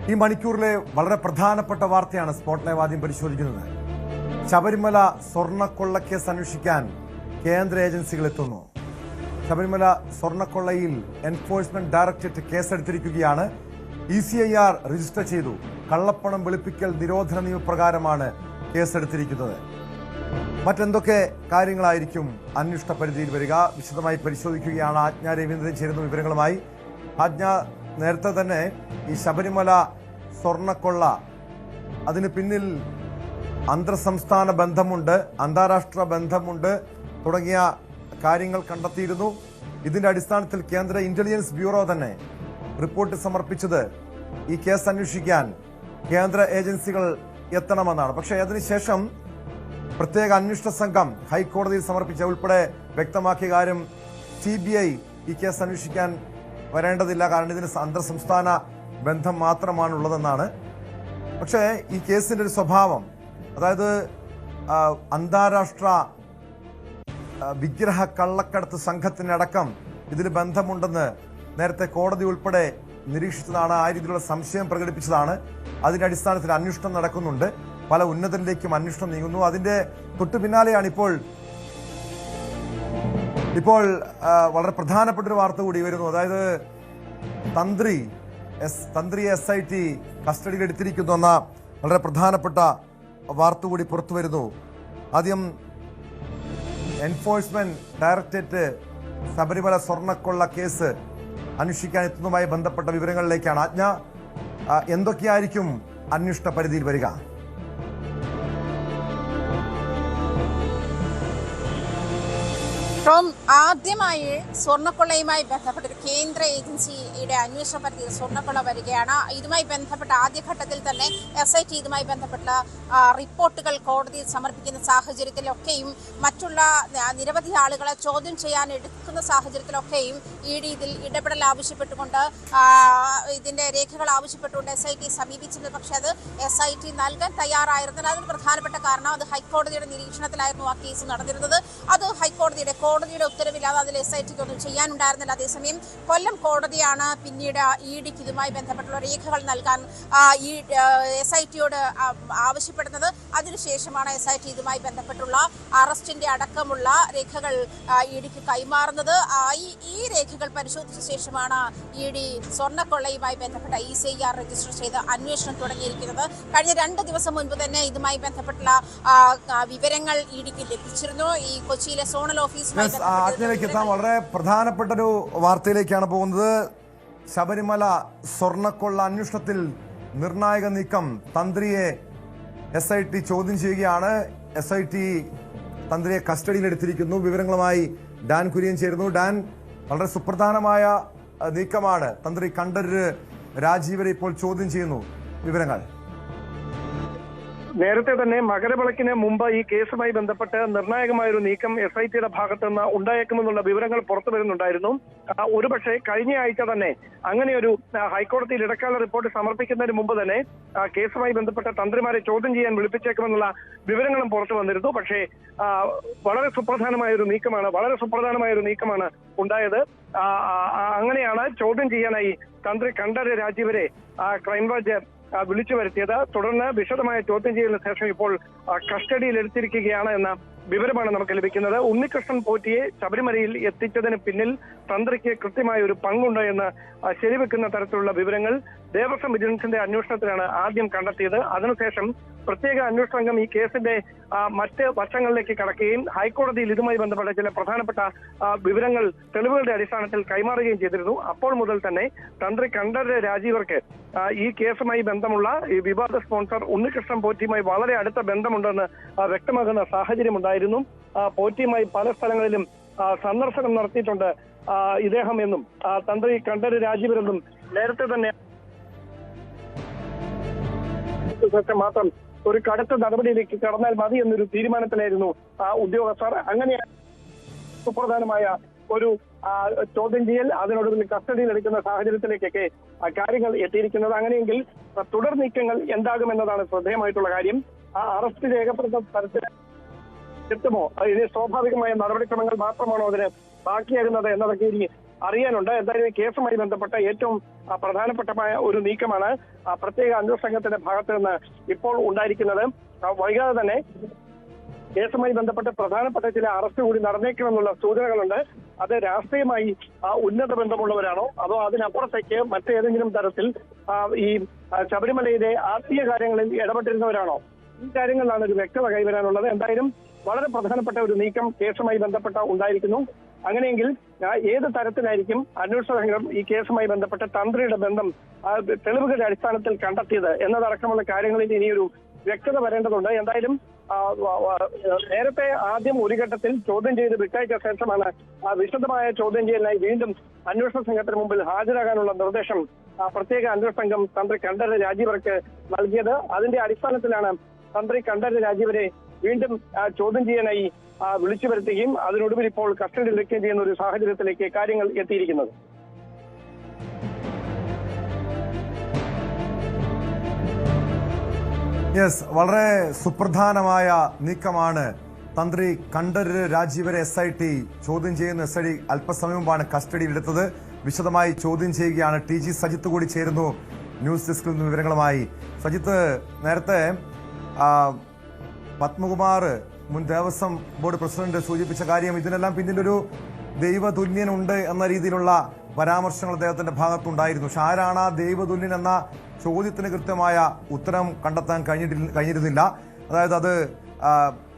ഈ മണിക്കൂറിലെ വളരെ പ്രധാനപ്പെട്ട വാർത്തയാണ് സ്പോട്ട് ലൈവ് ആദ്യം പരിശോധിക്കുന്നത്. ശബരിമല സ്വർണ്ണക്കൊള്ളക്കേസ് അന്വേഷിക്കാൻ കേന്ദ്ര ഏജൻസികൾ എത്തുന്നു. ശബരിമല സ്വർണ്ണക്കൊള്ളയിൽ എൻഫോഴ്സ്മെന്റ് ഡയറക്ടറേറ്റ് കേസെടുത്തിരിക്കുകയാണ്. ECIR രജിസ്റ്റർ ചെയ്തു. കള്ളപ്പണം വെളുപ്പിക്കൽ നിരോധന നിയമപ്രകാരമാണ് കേസെടുത്തിരിക്കുന്നത്. മറ്റെന്തൊക്കെ കാര്യങ്ങളായിരിക്കും അന്വേഷണ പരിധിയിൽ വരിക? വിശദമായി പരിശോധിക്കുകയാണ് ആജ്ഞ രവീന്ദ്രൻ ചേരുന്ന വിവരങ്ങളുമായി. ആജ്ഞ, നേരത്തെ തന്നെ ഈ ശബരിമല സ്വർണ്ണക്കൊള്ള, അതിന് പിന്നിൽ അന്തർ സംസ്ഥാന ബന്ധമുണ്ട്, അന്താരാഷ്ട്ര ബന്ധമുണ്ട് തുടങ്ങിയ കാര്യങ്ങൾ കണ്ടെത്തിയിരുന്നു. ഇതിന്റെ അടിസ്ഥാനത്തിൽ കേന്ദ്ര ഇന്റലിജൻസ് ബ്യൂറോ തന്നെ റിപ്പോർട്ട് സമർപ്പിച്ചത് ഈ കേസ് അന്വേഷിക്കാൻ കേന്ദ്ര ഏജൻസികൾ എത്തണമെന്നാണ്. പക്ഷേ അതിനുശേഷം പ്രത്യേക അന്വേഷണ സംഘം ഹൈക്കോടതിയിൽ സമർപ്പിച്ച ഉൾപ്പെടെ വ്യക്തമാക്കിയ കാര്യം CBI ഈ കേസ് അന്വേഷിക്കാൻ വരേണ്ടതില്ല, കാരണം ഇതിന് അന്തർ സംസ്ഥാന ബന്ധം മാത്രമാണുള്ളതെന്നാണ്. പക്ഷേ ഈ കേസിന്റെ ഒരു സ്വഭാവം, അതായത് അന്താരാഷ്ട്ര വിഗ്രഹ കള്ളക്കടത്ത് സംഘത്തിനടക്കം ഇതിന് ബന്ധമുണ്ടെന്ന് നേരത്തെ കോടതി ഉൾപ്പെടെ നിരീക്ഷിച്ചതാണ്, ആ രീതിയിലുള്ള സംശയം പ്രകടിപ്പിച്ചതാണ്. അതിന്റെ അടിസ്ഥാനത്തിൽ അന്വേഷണം നടക്കുന്നുണ്ട്. പല ഉന്നതരിലേക്കും അന്വേഷണം നീങ്ങുന്നു. അതിന്റെ തൊട്ടു പിന്നാലെയാണ് ഇപ്പോൾ വളരെ പ്രധാനപ്പെട്ട ഒരു വാർത്ത കൂടി വരുന്നു. അതായത് തന്ത്രിയെ SIT കസ്റ്റഡിയിൽ എടുത്തിരിക്കുന്നു എന്ന വളരെ പ്രധാനപ്പെട്ട വാർത്ത കൂടി പുറത്തു വരുന്നു. ആദ്യം എൻഫോഴ്സ്മെന്റ് ഡയറക്ടറേറ്റ് ശബരിമല സ്വർണ്ണക്കൊള്ള കേസ് അന്വേഷിക്കാൻ എത്തുന്നതുമായി ബന്ധപ്പെട്ട വിവരങ്ങളിലേക്കാണ്. ആജ്ഞ, എന്തൊക്കെയായിരിക്കും അന്വേഷണ പരിധിയിൽ വരിക? ആദ്യമായി സ്വർണ്ണക്കൊള്ളയുമായി ബന്ധപ്പെട്ട ഒരു കേന്ദ്ര ഏജൻസിയുടെ അന്വേഷണ പരിധിയിൽ സ്വർണ്ണക്കൊള്ള വരികയാണ്. ഇതുമായി ബന്ധപ്പെട്ട ആദ്യഘട്ടത്തിൽ തന്നെ SIT ഇതുമായി ബന്ധപ്പെട്ട റിപ്പോർട്ടുകൾ കോടതിയിൽ സമർപ്പിക്കുന്ന സാഹചര്യത്തിലൊക്കെയും മറ്റുള്ള നിരവധി ആളുകളെ ചോദ്യം ചെയ്യാൻ എടുക്കുന്ന സാഹചര്യത്തിലൊക്കെയും ED ഇതിൽ ഇടപെടൽ ആവശ്യപ്പെട്ടുകൊണ്ട് ഇതിന്റെ രേഖകൾ ആവശ്യപ്പെട്ടുകൊണ്ട് SIT സമീപിച്ചത്. പക്ഷേ അത് SIT നൽകാൻ തയ്യാറായിരുന്നില്ല. അതിന് പ്രധാനപ്പെട്ട കാരണം അത് ഹൈക്കോടതിയുടെ നിരീക്ഷണത്തിലായിരുന്നു ആ കേസ് നടന്നിരുന്നത്. അത് ഹൈക്കോടതിയുടെ ഉത്തരവില്ലാതെ അതിൽ SITക്ക് ഒന്നും ചെയ്യാനുണ്ടായിരുന്നില്ല. അതേസമയം കൊല്ലം കോടതിയാണ് പിന്നീട് EDക്ക് ഇതുമായി ബന്ധപ്പെട്ടുള്ള രേഖകൾ നൽകാൻ SITയോട് ആവശ്യപ്പെടുന്നത്. അതിനുശേഷമാണ് SIT ഇതുമായി ബന്ധപ്പെട്ടുള്ള അറസ്റ്റിന്റെ അടക്കമുള്ള രേഖകൾ EDക്ക് കൈമാറുന്നത്. ഈ രേഖകൾ പരിശോധിച്ച ശേഷമാണ് ED സ്വർണ്ണക്കൊള്ളയുമായി ബന്ധപ്പെട്ട ECIR രജിസ്റ്റർ ചെയ്ത് അന്വേഷണം തുടങ്ങിയിരിക്കുന്നത്. കഴിഞ്ഞ 2 ദിവസം മുൻപ് തന്നെ ഇതുമായി ബന്ധപ്പെട്ടുള്ള വിവരങ്ങൾ EDക്ക് ലഭിച്ചിരുന്നു. ഈ കൊച്ചിയിലെ സോണൽ ഓഫീസുമായി വളരെ പ്രധാനപ്പെട്ട ഒരു വാർത്തയിലേക്കാണ് പോകുന്നത്. ശബരിമല സ്വർണ്ണക്കൊള്ള അന്വേഷണത്തിൽ നിർണായക നീക്കം. തന്ത്രിയെ SIT ചോദ്യം ചെയ്യുകയാണ്. SIT തന്ത്രിയെ കസ്റ്റഡിയിൽ എടുത്തിരിക്കുന്നു. വിവരങ്ങളുമായി ഡാൻ കുര്യൻ ചേരുന്നു. ഡാൻ, വളരെ സുപ്രധാനമായ നീക്കമാണ്. തന്ത്രി കണ്ഠരര് രാജീവരെ ഇപ്പോൾ ചോദ്യം ചെയ്യുന്നു. വിവരങ്ങൾ. നേരത്തെ തന്നെ മകരവിളക്കിന് മുമ്പ് ഈ കേസുമായി ബന്ധപ്പെട്ട് നിർണായകമായൊരു നീക്കം SITയുടെ ഭാഗത്ത് നിന്ന് ഉണ്ടായേക്കുമെന്നുള്ള വിവരങ്ങൾ പുറത്തു വരുന്നുണ്ടായിരുന്നു. ഒരുപക്ഷെ കഴിഞ്ഞ ആഴ്ച തന്നെ അങ്ങനെയൊരു ഹൈക്കോടതിയിൽ ഇടക്കാല റിപ്പോർട്ട് സമർപ്പിക്കുന്നതിന് മുമ്പ് തന്നെ കേസുമായി ബന്ധപ്പെട്ട തന്ത്രിമാരെ ചോദ്യം ചെയ്യാൻ വിളിപ്പിച്ചേക്കുമെന്നുള്ള വിവരങ്ങളും പുറത്തു വന്നിരുന്നു. പക്ഷേ വളരെ സുപ്രധാനമായൊരു നീക്കമാണ് ഉണ്ടായത്. അങ്ങനെയാണ് ചോദ്യം ചെയ്യാനായി തന്ത്രി കണ്ഠരര് രാജീവരെ ക്രൈംബ്രാഞ്ച് വിളിച്ചു വരുത്തിയത്. തുടർന്ന് വിശദമായ ചോദ്യം ചെയ്യലിന് ശേഷം ഇപ്പോൾ കസ്റ്റഡിയിൽ എടുത്തിരിക്കുകയാണ് എന്ന വിവരമാണ് നമുക്ക് ലഭിക്കുന്നത്. ഉണ്ണികൃഷ്ണൻ പോറ്റിയെ ശബരിമലയിൽ എത്തിച്ചതിന് പിന്നിൽ തന്ത്രിക്ക് കൃത്യമായ ഒരു പങ്കുണ്ട് എന്ന് ശരിവെക്കുന്ന തരത്തിലുള്ള വിവരങ്ങൾ ദേവസ്വം വിജിലൻസിന്റെ അന്വേഷണത്തിലാണ് ആദ്യം കണ്ടെത്തിയത്. അതിനുശേഷം പ്രത്യേക അന്വേഷണ സംഘം ഈ കേസിന്റെ മറ്റ് വശങ്ങളിലേക്ക് കടക്കുകയും ഹൈക്കോടതിയിൽ ഇതുമായി ബന്ധപ്പെട്ട ചില പ്രധാനപ്പെട്ട വിവരങ്ങൾ തെളിവുകളുടെ അടിസ്ഥാനത്തിൽ കൈമാറുകയും ചെയ്തിരുന്നു. അപ്പോൾ മുതൽ തന്നെ തന്ത്രി കണ്ഠരര് രാജീവർക്ക് ഈ കേസുമായി ബന്ധമുള്ള ഈ വിവാദ സ്പോൺസർ ഉണ്ണികൃഷ്ണൻ പോറ്റിയുമായി വളരെ അടുത്ത ബന്ധമുണ്ടെന്ന് വ്യക്തമാകുന്ന സാഹചര്യം ഉണ്ടായിരുന്നു. പോറ്റിയുമായി പല സ്ഥലങ്ങളിലും സന്ദർശനം നടത്തിയിട്ടുണ്ട് ഇദ്ദേഹം എന്നും തന്ത്രി കണ്ഠരര് രാജീവരെന്നും നേരത്തെ തന്നെ മാത്രം ഒരു കടുത്ത നടപടിയിലേക്ക് കടന്നാൽ മതി എന്നൊരു തീരുമാനത്തിലായിരുന്നു ഉദ്യോഗസ്ഥർ. അങ്ങനെ സുപ്രധാനമായ ഒരു ചോദ്യം ചെയ്യൽ, അതിനൊടുവിൽ കസ്റ്റഡിയിൽ എടുക്കുന്ന സാഹചര്യത്തിലേക്കൊക്കെ കാര്യങ്ങൾ എത്തിയിരിക്കുന്നത്. അങ്ങനെയെങ്കിൽ തുടർ നീക്കങ്ങൾ എന്താകുമെന്നതാണ് ശ്രദ്ധേയമായിട്ടുള്ള കാര്യം. അറസ്റ്റ് രേഖപ്പെടുത്തുന്ന തരത്തിൽ എത്തുമോ? ഇത് സ്വാഭാവികമായ നടപടിക്രമങ്ങൾ മാത്രമാണോ അതിന് ബാക്കിയാകുന്നത് എന്നതൊക്കെ ഇനി അറിയാനുണ്ട്. എന്തായാലും ഈ കേസുമായി ബന്ധപ്പെട്ട ഏറ്റവും പ്രധാനപ്പെട്ട ഒരു നീക്കമാണ് പ്രത്യേക അന്വേഷണ സംഘത്തിന്റെ ഭാഗത്ത് നിന്ന് ഇപ്പോൾ ഉണ്ടായിരിക്കുന്നത്. വൈകാതെ തന്നെ കേസുമായി ബന്ധപ്പെട്ട് പ്രധാനപ്പെട്ട ചില അറസ്റ്റ് കൂടി നടന്നേക്കുമെന്നുള്ള സൂചനകളുണ്ട്. അത് രാഷ്ട്രീയമായി ഉന്നത ബന്ധമുള്ളവരാണോ അതോ അതിനപ്പുറത്തേക്ക് മറ്റേതെങ്കിലും തരത്തിൽ ഈ ശബരിമലയിലെ ആത്മീയ കാര്യങ്ങളിൽ ഇടപെട്ടിരുന്നവരാണോ? ഈ കാര്യങ്ങളിലാണ് ഒരു വ്യക്തത കൈവരാനുള്ളത്. എന്തായാലും വളരെ പ്രധാനപ്പെട്ട ഒരു നീക്കം കേസുമായി ബന്ധപ്പെട്ട ഉണ്ടായിരിക്കുന്നു. അങ്ങനെയെങ്കിൽ ഏത് തരത്തിലായിരിക്കും അന്വേഷണ സംഘം ഈ കേസുമായി ബന്ധപ്പെട്ട തന്ത്രിയുടെ ബന്ധം തെളിവുകളുടെ അടിസ്ഥാനത്തിൽ കണ്ടെത്തിയത് എന്നതടക്കമുള്ള കാര്യങ്ങളിൽ ഇനിയൊരു വ്യക്തത വരേണ്ടതുണ്ട്. എന്തായാലും നേരത്തെ ആദ്യം ഒരു ഘട്ടത്തിൽ ചോദ്യം ചെയ്ത് വിട്ടയച്ച ശേഷമാണ് വിശദമായ ചോദ്യം ചെയ്യലിനായി വീണ്ടും അന്വേഷണ സംഘത്തിന് മുമ്പിൽ ഹാജരാകാനുള്ള നിർദ്ദേശം പ്രത്യേക അന്വേഷണ സംഘം തന്ത്രി കണ്ഠരര് രാജീവർക്ക് നൽകിയത്. അതിന്റെ അടിസ്ഥാനത്തിലാണ് തന്ത്രി കണ്ഠരര് രാജീവരെ വീണ്ടും ചോദ്യം ചെയ്യാനായി വിളിച്ചു വരുത്തുകയും അതിനൊടുവിൽ ഇപ്പോൾ കസ്റ്റഡിയിൽ വെക്കുകയും ചെയ്യുന്ന ഒരു സാഹചര്യത്തിലേക്ക് കാര്യങ്ങൾ എത്തിയിരിക്കുന്നത്. യെസ്, വളരെ സുപ്രധാനമായ നീക്കമാണ്. തന്ത്രി കണ്ഠരര് രാജീവരെ SIT ചോദ്യം ചെയ്യുന്ന SIT അല്പസമയം മുമ്പാണ് കസ്റ്റഡിയിലെടുത്തത്. വിശദമായി ചോദ്യം ചെയ്യുകയാണ്. TG സജിത്ത് കൂടി ചേരുന്നു ന്യൂസ് ഡെസ്കിൽ നിന്ന് വിവരങ്ങളുമായി. സജിത്ത്, നേരത്തെ പത്മകുമാർ മുൻ ദേവസ്വം ബോർഡ് പ്രസിഡന്റ് സൂചിപ്പിച്ച കാര്യം, ഇതിനെല്ലാം പിന്നിലൊരു ദൈവതുല്യനുണ്ട് എന്ന രീതിയിലുള്ള പരാമർശങ്ങൾ അദ്ദേഹത്തിന്റെ ഭാഗത്തുണ്ടായിരുന്നു. പക്ഷെ ആരാണ് ആ ദൈവതുല്യൻ എന്ന ചോദ്യത്തിന് കൃത്യമായ ഉത്തരം കണ്ടെത്താൻ കഴിഞ്ഞിരുന്നില്ല. അതായത് അത്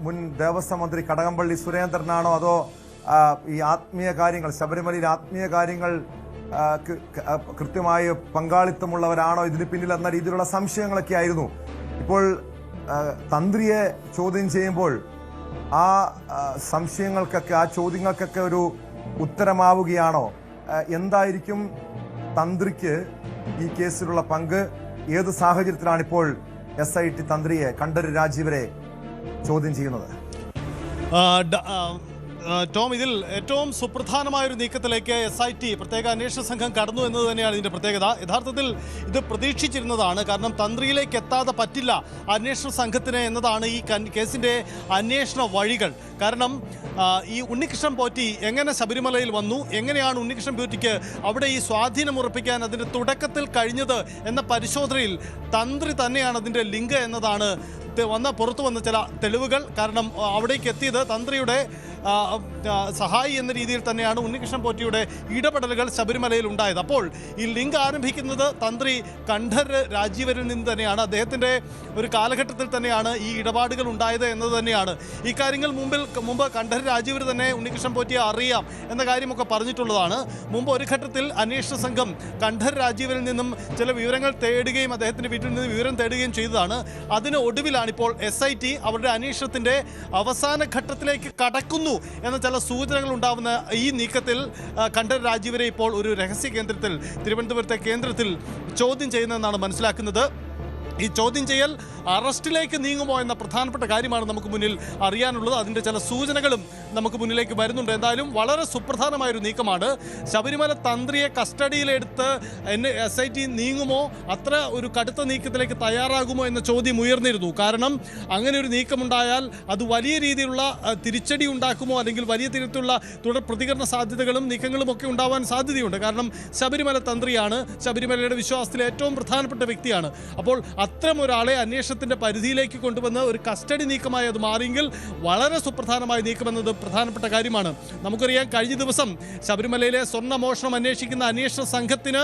മുൻ ദേവസ്വം മന്ത്രി കടകംപള്ളി സുരേന്ദ്രനാണോ അതോ ഈ ആത്മീയ കാര്യങ്ങൾ, ശബരിമലയിൽ ആത്മീയ കാര്യങ്ങൾ കൃത്യമായി പങ്കാളിത്തമുള്ളവരാണോ ഇതിന് പിന്നിൽ എന്ന രീതിയിലുള്ള സംശയങ്ങളൊക്കെ ആയിരുന്നു. ഇപ്പോൾ തന്ത്രിയെ ചോദ്യം ചെയ്യുമ്പോൾ ആ സംശയങ്ങൾക്കൊക്കെ, ആ ചോദ്യങ്ങൾക്കൊക്കെ ഒരു ഉത്തരമാവുകയാണോ? എന്തായിരിക്കും തന്ത്രിക്ക് ഈ കേസിലുള്ള പങ്ക്? ഏത് സാഹചര്യത്തിലാണ് ഇപ്പോൾ SIT തന്ത്രിയെ കണ്ഠരര് രാജീവരെ ചോദ്യം ചെയ്യുന്നത്? ടോം, ഇതിൽ ഏറ്റവും സുപ്രധാനമായൊരു നീക്കത്തിലേക്ക് SIT പ്രത്യേക അന്വേഷണ സംഘം കടന്നു എന്നത് തന്നെയാണ് ഇതിൻ്റെ പ്രത്യേകത. യഥാർത്ഥത്തിൽ ഇത് പ്രതീക്ഷിച്ചിരുന്നതാണ്. കാരണം തന്ത്രിയിലേക്ക് എത്താതെ പറ്റില്ല അന്വേഷണ സംഘത്തിന് എന്നതാണ് ഈ കേസിൻ്റെ അന്വേഷണ വഴികൾ. കാരണം ഈ ഉണ്ണികൃഷ്ണൻ പോറ്റി എങ്ങനെ ശബരിമലയിൽ വന്നു, എങ്ങനെയാണ് ഉണ്ണികൃഷ്ണൻ പോറ്റിക്ക് അവിടെ ഈ സ്വാധീനം ഉറപ്പിക്കാൻ അതിൻ്റെ തുടക്കത്തിൽ കഴിഞ്ഞത് എന്ന പരിശോധനയിൽ തന്ത്രി തന്നെയാണ് അതിൻ്റെ ലിങ്ക് എന്നതാണ് പുറത്തു വന്ന ചില തെളിവുകൾ. കാരണം അവിടേക്ക് എത്തിയത് തന്ത്രിയുടെ സഹായി എന്ന രീതിയിൽ തന്നെയാണ് ഉണ്ണികൃഷ്ണൻ പോറ്റിയുടെ ഇടപെടലുകൾ ശബരിമലയിൽ ഉണ്ടായത്. അപ്പോൾ ഈ ലിങ്ക് ആരംഭിക്കുന്നത് തന്ത്രി കണ്ഠരര് രാജീവരിൽ നിന്ന് തന്നെയാണ്. അദ്ദേഹത്തിൻ്റെ ഒരു കാലഘട്ടത്തിൽ തന്നെയാണ് ഈ ഇടപാടുകൾ ഉണ്ടായത് എന്നത് തന്നെയാണ്. ഈ കാര്യങ്ങൾ മുമ്പ് കണ്ഠരര് രാജീവർ തന്നെ ഉണ്ണികൃഷ്ണൻ പോറ്റിയെ അറിയാം എന്ന കാര്യമൊക്കെ പറഞ്ഞിട്ടുള്ളതാണ്. മുമ്പ് ഒരു ഘട്ടത്തിൽ അന്വേഷണ സംഘം കണ്ഠരര് രാജീവരിൽ നിന്നും ചില വിവരങ്ങൾ തേടുകയും അദ്ദേഹത്തിൻ്റെ വീട്ടിൽ നിന്ന് വിവരം തേടുകയും ചെയ്തതാണ്. അതിന് ഒടുവിലാണ് ഇപ്പോൾ SIT അവരുടെ അന്വേഷണത്തിൻ്റെ അവസാന ഘട്ടത്തിലേക്ക് കടക്കുന്നു എന്ന ചില സൂചനകൾ ഉണ്ടാവുന്ന ഈ നീക്കത്തിൽ കണ്ഠരര് രാജീവരെ ഇപ്പോൾ ഒരു രഹസ്യ കേന്ദ്രത്തിൽ, തിരുവനന്തപുരത്തെ കേന്ദ്രത്തിൽ ചോദ്യം ചെയ്യുന്നതെന്നാണ് മനസ്സിലാക്കുന്നത്. ഈ ചോദ്യം ചെയ്യൽ അറസ്റ്റിലേക്ക് നീങ്ങുമോ എന്ന പ്രധാനപ്പെട്ട കാര്യമാണ് നമുക്ക് മുന്നിൽ അറിയാനുള്ളത്. അതിൻ്റെ ചില സൂചനകളും നമുക്ക് മുന്നിലേക്ക് വരുന്നുണ്ട്. എന്തായാലും വളരെ സുപ്രധാനമായൊരു നീക്കമാണ്. ശബരിമല തന്ത്രിയെ കസ്റ്റഡിയിലെടുത്ത് SIT നീങ്ങുമോ, അത്ര ഒരു കടുത്ത നീക്കത്തിലേക്ക് തയ്യാറാകുമോ എന്ന ചോദ്യം ഉയർന്നിരുന്നു. കാരണം അങ്ങനെ ഒരു നീക്കമുണ്ടായാൽ അത് വലിയ രീതിയിലുള്ള തിരിച്ചടി ഉണ്ടാക്കുമോ, അല്ലെങ്കിൽ വലിയ തരത്തിലുള്ള തുടർ പ്രതികരണ സാധ്യതകളും നീക്കങ്ങളും ഒക്കെ ഉണ്ടാവാൻ സാധ്യതയുണ്ട്. കാരണം ശബരിമല തന്ത്രിയാണ്, ശബരിമലയുടെ വിശ്വാസത്തിലെ ഏറ്റവും പ്രധാനപ്പെട്ട വ്യക്തിയാണ്. അപ്പോൾ അത്തരം ഒരാളെ അന്വേഷണത്തിൻ്റെ പരിധിയിലേക്ക് കൊണ്ടുവന്ന് ഒരു കസ്റ്റഡി നീക്കമായി അത് മാറിയെങ്കിൽ വളരെ സുപ്രധാനമായ നീക്കമെന്നത് പ്രധാനപ്പെട്ട കാര്യമാണ്. നമുക്കറിയാം, കഴിഞ്ഞ ദിവസം ശബരിമലയിലെ സ്വർണ്ണ മോഷണം അന്വേഷിക്കുന്ന അന്വേഷണ സംഘത്തിന്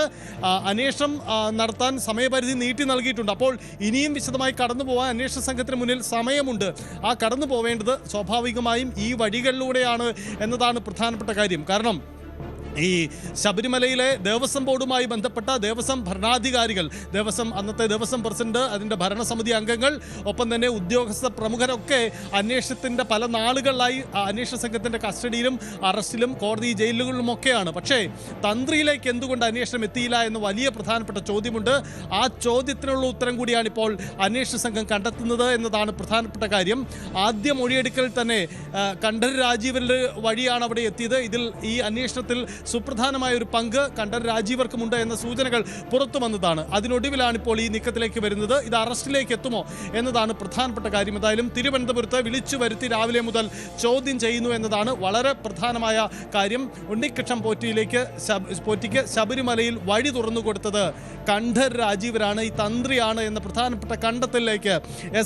അന്വേഷണം നടത്താൻ സമയപരിധി നീട്ടി നൽകിയിട്ടുണ്ട്. അപ്പോൾ ഇനിയും വിശദമായി കടന്നു പോകാൻ അന്വേഷണ സംഘത്തിന് മുന്നിൽ സമയമുണ്ട്. ആ കടന്നു പോവേണ്ടത് സ്വാഭാവികമായും ഈ വഴികളിലൂടെയാണ് എന്നതാണ് പ്രധാനപ്പെട്ട കാര്യം. കാരണം ഈ ശബരിമലയിലെ ദേവസ്വം ബോർഡുമായി ബന്ധപ്പെട്ട ദേവസ്വം ഭരണാധികാരികൾ, അന്നത്തെ ദേവസ്വം പ്രസിഡന്റ്, അതിൻ്റെ ഭരണസമിതി അംഗങ്ങൾ, ഒപ്പം തന്നെ ഉദ്യോഗസ്ഥ പ്രമുഖരൊക്കെ അന്വേഷണത്തിൻ്റെ പല നാളുകളിലായി അന്വേഷണ സംഘത്തിൻ്റെ കസ്റ്റഡിയിലും അറസ്റ്റിലും കോടതി ജയിലുകളിലുമൊക്കെയാണ്. പക്ഷേ തന്ത്രിയിലേക്ക് എന്തുകൊണ്ട് അന്വേഷണം എത്തിയില്ല എന്ന വലിയ പ്രധാനപ്പെട്ട ചോദ്യമുണ്ട്. ആ ചോദ്യത്തിനുള്ള ഉത്തരം കൂടിയാണ് ഇപ്പോൾ അന്വേഷണ സംഘം കണ്ടെത്തുന്നത് എന്നതാണ് പ്രധാനപ്പെട്ട കാര്യം. ആദ്യ മൊഴിയെടുക്കൽ തന്നെ കണ്ഠരര് രാജീവരുടെ വഴിയാണ് അവിടെ എത്തിയത്. ഇതിൽ ഈ അന്വേഷണത്തിൽ സുപ്രധാനമായ ഒരു പങ്ക് കണ്ഠരര് രാജീവർക്കുമുണ്ട് എന്ന സൂചനകൾ പുറത്തു വന്നതാണ്. അതിനൊടുവിലാണ് ഇപ്പോൾ ഈ നീക്കത്തിലേക്ക് വരുന്നത്. ഇത് അറസ്റ്റിലേക്ക് എത്തുമോ എന്നതാണ് പ്രധാനപ്പെട്ട കാര്യം. എന്തായാലും തിരുവനന്തപുരത്ത് വിളിച്ചു വരുത്തി രാവിലെ മുതൽ ചോദ്യം ചെയ്യുന്നു എന്നതാണ് വളരെ പ്രധാനമായ കാര്യം. ഉണ്ണികൃഷ്ണൻ പോറ്റിക്ക് ശബരിമലയിൽ വഴി തുറന്നു കൊടുത്തത് കണ്ഠരര് രാജീവരാണ്, ഈ തന്ത്രിയാണ് എന്ന പ്രധാനപ്പെട്ട കണ്ടെത്തലിലേക്ക്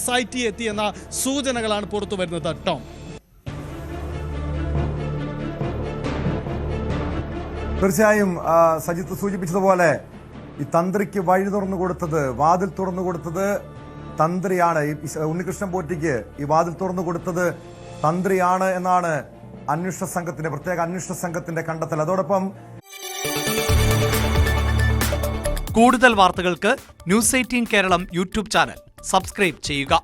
SIT എത്തിയെന്ന സൂചനകളാണ് പുറത്തു വരുന്നത്. ടോം, തീർച്ചയായും സജിത്ത് സൂചിപ്പിച്ചതുപോലെ ഈ തന്ത്രിക്ക് വഴി തുറന്നു കൊടുത്തത്, വാതിൽ തുറന്നു കൊടുത്തത് തന്ത്രിയാണ്. ഉണ്ണികൃഷ്ണൻ പോറ്റിക്ക് ഈ വാതിൽ തുറന്നു കൊടുത്തത് തന്ത്രിയാണ് എന്നാണ് പ്രത്യേക അന്വേഷണ സംഘത്തിന്റെ കണ്ടെത്തൽ. അതോടൊപ്പം കൂടുതൽ വാർത്തകൾക്ക് News 18 Keralam YouTube channel subscribe ചെയ്യുക.